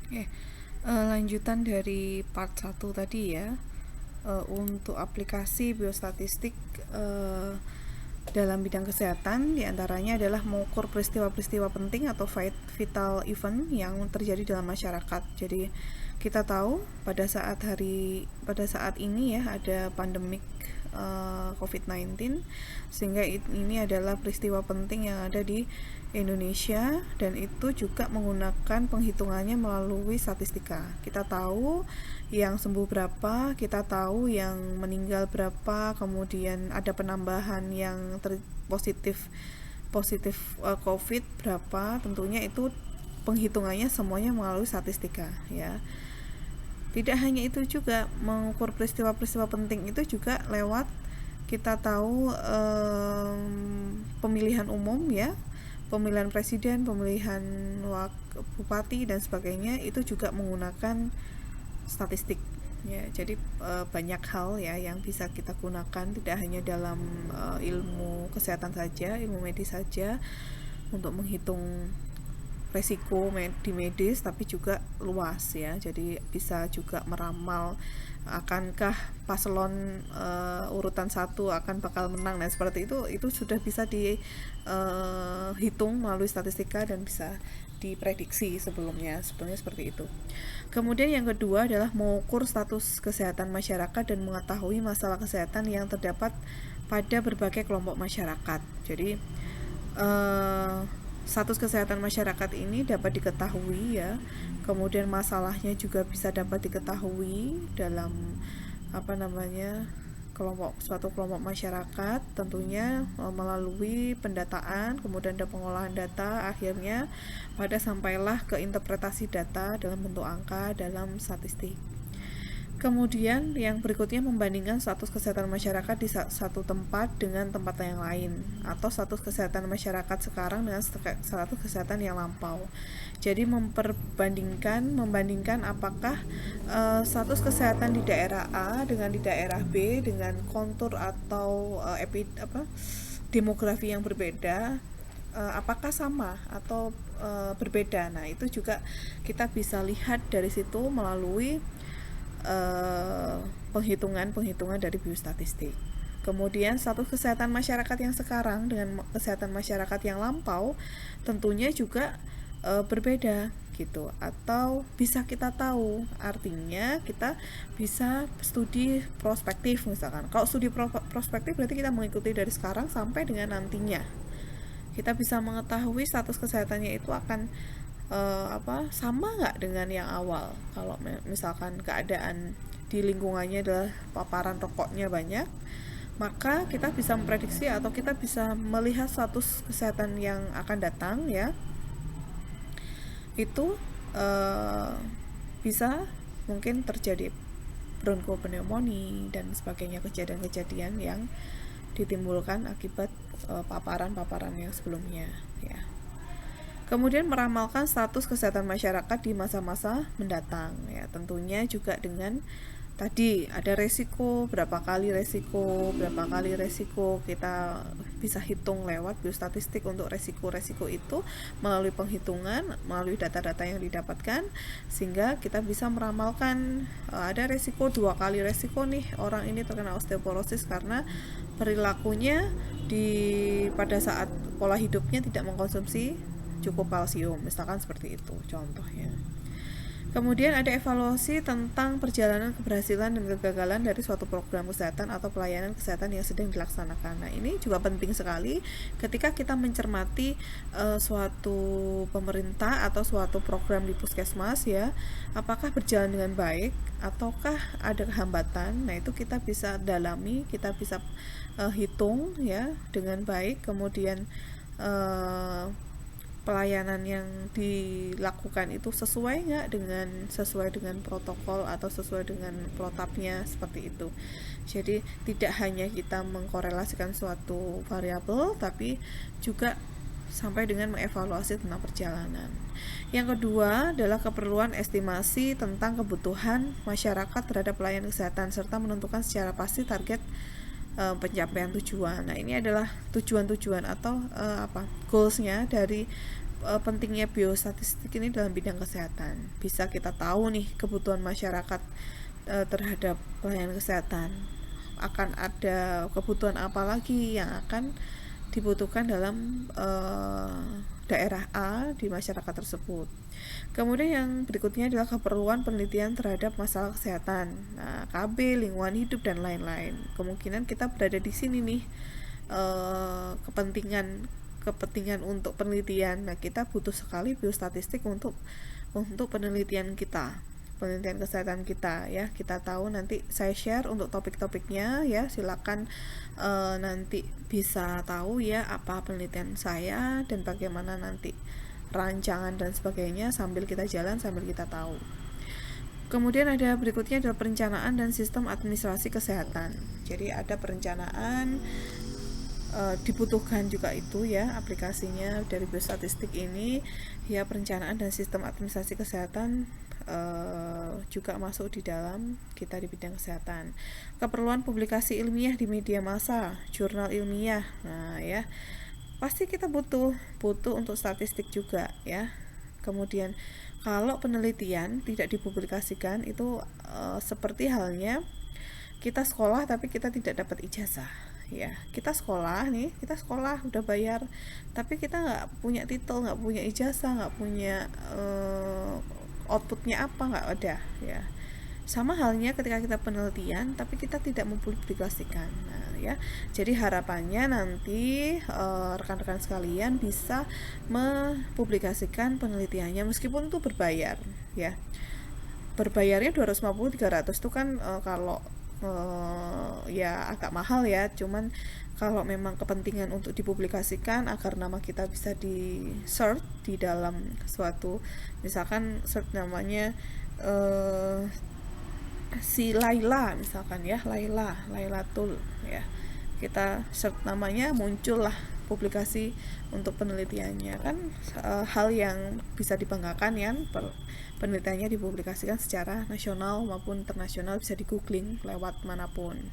Oke, lanjutan dari part 1 tadi ya. Untuk aplikasi biostatistik eh, dalam bidang kesehatan diantaranya adalah mengukur peristiwa-peristiwa penting atau vital event yang terjadi dalam masyarakat. Jadi kita tahu pada saat ini ya ada pandemik COVID-19, sehingga ini adalah peristiwa penting yang ada di Indonesia, dan itu juga menggunakan penghitungannya melalui statistika. Kita tahu yang sembuh berapa, kita tahu yang meninggal berapa, kemudian ada penambahan yang positif COVID berapa. Tentunya itu penghitungannya semuanya melalui statistika ya. Tidak hanya itu, juga mengukur peristiwa-peristiwa penting itu juga lewat kita tahu pemilihan umum ya, pemilihan presiden, pemilihan bupati dan sebagainya, itu juga menggunakan statistik ya. Jadi banyak hal ya yang bisa kita gunakan, tidak hanya dalam ilmu kesehatan saja, ilmu medis saja untuk menghitung resiko di medis, tapi juga luas ya. Jadi bisa juga meramal akankah paslon urutan 1 akan bakal menang. Nah, seperti itu sudah bisa dihitung melalui statistika dan bisa diprediksi sebelumnya seperti itu. Kemudian yang kedua adalah mengukur status kesehatan masyarakat dan mengetahui masalah kesehatan yang terdapat pada berbagai kelompok masyarakat. Jadi status kesehatan masyarakat ini dapat diketahui ya, kemudian masalahnya juga bisa dapat diketahui dalam suatu kelompok masyarakat, tentunya melalui pendataan, kemudian ada pengolahan data, akhirnya pada sampailah ke interpretasi data dalam bentuk angka dalam statistik. Kemudian yang berikutnya membandingkan status kesehatan masyarakat di satu tempat dengan tempat yang lain, atau status kesehatan masyarakat sekarang dengan status kesehatan yang lampau. Jadi membandingkan apakah status kesehatan di daerah A dengan di daerah B dengan kontur atau demografi yang berbeda, apakah sama atau berbeda. Nah, itu juga kita bisa lihat dari situ melalui penghitungan dari biostatistik. Kemudian status kesehatan masyarakat yang sekarang dengan kesehatan masyarakat yang lampau tentunya juga berbeda gitu, atau bisa kita tahu. Artinya kita bisa studi prospektif misalkan. Kalau studi prospektif berarti kita mengikuti dari sekarang sampai dengan nantinya. Kita bisa mengetahui status kesehatannya itu akan sama nggak dengan yang awal. Kalau misalkan keadaan di lingkungannya adalah paparan rokoknya banyak, maka kita bisa memprediksi atau kita bisa melihat status kesehatan yang akan datang ya, itu bisa mungkin terjadi bronkopneumonia dan sebagainya, kejadian-kejadian yang ditimbulkan akibat paparan-paparan yang sebelumnya ya. Kemudian meramalkan status kesehatan masyarakat di masa-masa mendatang ya, tentunya juga dengan tadi ada resiko, berapa kali resiko kita bisa hitung lewat biostatistik untuk resiko-resiko itu melalui penghitungan, melalui data-data yang didapatkan, sehingga kita bisa meramalkan ada resiko 2 kali resiko nih orang ini terkena osteoporosis karena perilakunya pada saat pola hidupnya tidak mengkonsumsi cukup kalsium, misalkan seperti itu contohnya. Kemudian ada evaluasi tentang perjalanan keberhasilan dan kegagalan dari suatu program kesehatan atau pelayanan kesehatan yang sedang dilaksanakan. Nah, ini juga penting sekali ketika kita mencermati suatu pemerintah atau suatu program di puskesmas ya, apakah berjalan dengan baik ataukah ada hambatan. Nah, itu kita bisa dalami, kita bisa hitung ya dengan baik, kemudian pelayanan yang dilakukan itu sesuai dengan protokol atau sesuai dengan protapnya, seperti itu. Jadi tidak hanya kita mengkorelasikan suatu variabel, tapi juga sampai dengan mengevaluasi tentang perjalanan. Yang kedua adalah keperluan estimasi tentang kebutuhan masyarakat terhadap pelayanan kesehatan serta menentukan secara pasti target pencapaian tujuan. Nah, ini adalah tujuan-tujuan atau goals-nya dari pentingnya biostatistik ini dalam bidang kesehatan. Bisa kita tahu nih kebutuhan masyarakat terhadap pelayanan kesehatan. Akan ada kebutuhan apa lagi yang akan dibutuhkan dalam daerah A di masyarakat tersebut. Kemudian yang berikutnya adalah keperluan penelitian terhadap masalah kesehatan, nah, KB, lingkungan hidup dan lain-lain. Kemungkinan kita berada di sini nih, kepentingan untuk penelitian. Nah, kita butuh sekali biostatistik untuk penelitian kita, penelitian kesehatan kita ya. Kita tahu, nanti saya share untuk topik-topiknya ya, silakan nanti bisa tahu ya apa penelitian saya dan bagaimana nanti rancangan dan sebagainya, sambil kita jalan, sambil kita tahu. Kemudian ada berikutnya adalah perencanaan dan sistem administrasi kesehatan. Jadi ada perencanaan, dibutuhkan juga itu ya aplikasinya dari biostatistik ini ya. Perencanaan dan sistem administrasi kesehatan juga masuk di dalam kita di bidang kesehatan. Keperluan publikasi ilmiah di media massa, jurnal ilmiah. Nah ya, pasti kita butuh untuk statistik juga ya. Kemudian kalau penelitian tidak dipublikasikan itu seperti halnya kita sekolah tapi kita tidak dapat ijazah ya. Kita sekolah udah bayar, tapi kita nggak punya titel, nggak punya ijazah, nggak punya outputnya apa, nggak ada ya. Sama halnya ketika kita penelitian tapi kita tidak mempublikasikan. Nah ya, jadi harapannya nanti rekan-rekan sekalian bisa mempublikasikan penelitiannya meskipun itu berbayar ya. Berbayarnya 250-300 itu kan kalau ya agak mahal ya. Cuman kalau memang kepentingan untuk dipublikasikan agar nama kita bisa di search di dalam suatu, misalkan search namanya si Laila misalkan ya, Lailatul ya, kita search namanya, muncullah publikasi untuk penelitiannya kan. Hal yang bisa dibanggakan ya, penelitiannya dipublikasikan secara nasional maupun internasional, bisa di googling lewat manapun.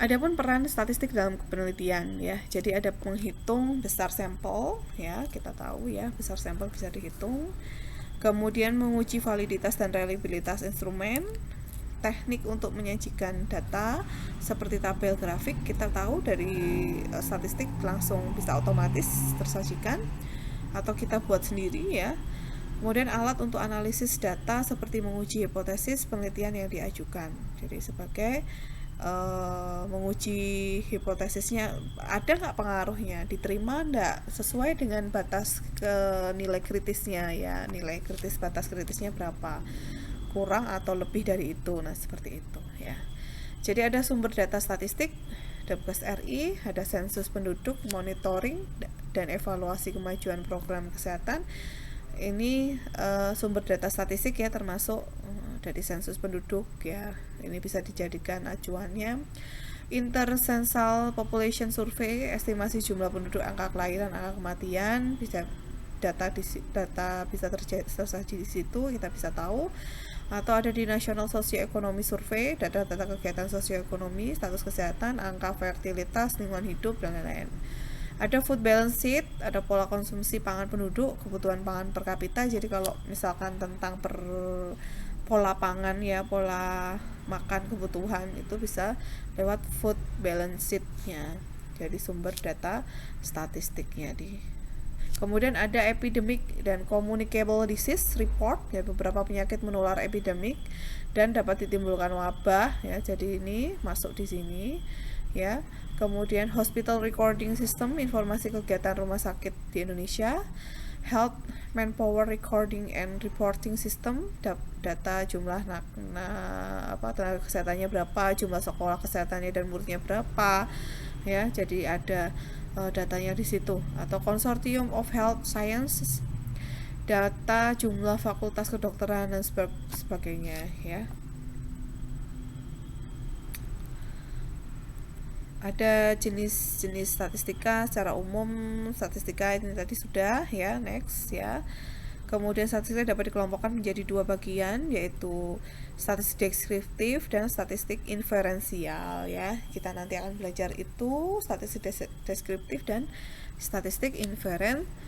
Adapun peran statistik dalam penelitian ya, jadi ada menghitung besar sampel ya, kita tahu ya besar sampel bisa dihitung. Kemudian menguji validitas dan reliabilitas instrumen, teknik untuk menyajikan data seperti tabel grafik, kita tahu dari statistik langsung bisa otomatis tersajikan atau kita buat sendiri ya. Kemudian alat untuk analisis data seperti menguji hipotesis penelitian yang diajukan, jadi sebagai menguji hipotesisnya ada nggak pengaruhnya, diterima nggak, sesuai dengan batas nilai kritisnya ya, nilai kritis, batas kritisnya berapa, kurang atau lebih dari itu. Nah seperti itu ya. Jadi ada sumber data statistik Dapkes RI, ada sensus penduduk, monitoring dan evaluasi kemajuan program kesehatan. Ini sumber data statistik ya, termasuk dari sensus penduduk ya, ini bisa dijadikan acuannya. Intercensal population survey, estimasi jumlah penduduk, angka kelahiran, angka kematian, bisa data bisa tersaji di situ, kita bisa tahu. Atau ada di National Socio-Economy Survey, data-data kegiatan sosioekonomi, status kesehatan, angka fertilitas, lingkungan hidup dan lain-lain. Ada food balance sheet, ada pola konsumsi pangan penduduk, kebutuhan pangan per kapita. Jadi kalau misalkan tentang pola pangan ya, pola makan kebutuhan itu bisa lewat food balance sheet-nya. Jadi sumber data statistiknya di. Kemudian ada epidemic dan communicable disease report ya, beberapa penyakit menular epidemik dan dapat ditimbulkan wabah ya. Jadi ini masuk di sini ya. Kemudian hospital recording system, informasi kegiatan rumah sakit di Indonesia. Health manpower recording and reporting system, data jumlah tenaga kesehatannya berapa, jumlah sekolah kesehatannya dan muridnya berapa ya. Jadi ada datanya di situ. Atau consortium of health sciences, data jumlah fakultas kedokteran dan sebagainya ya. Ada jenis-jenis statistika secara umum, statistika ini tadi sudah ya, next ya. Kemudian statistika dapat dikelompokkan menjadi dua bagian, yaitu statistik deskriptif dan statistik inferensial ya. Kita nanti akan belajar itu, statistik deskriptif dan statistik inferensial.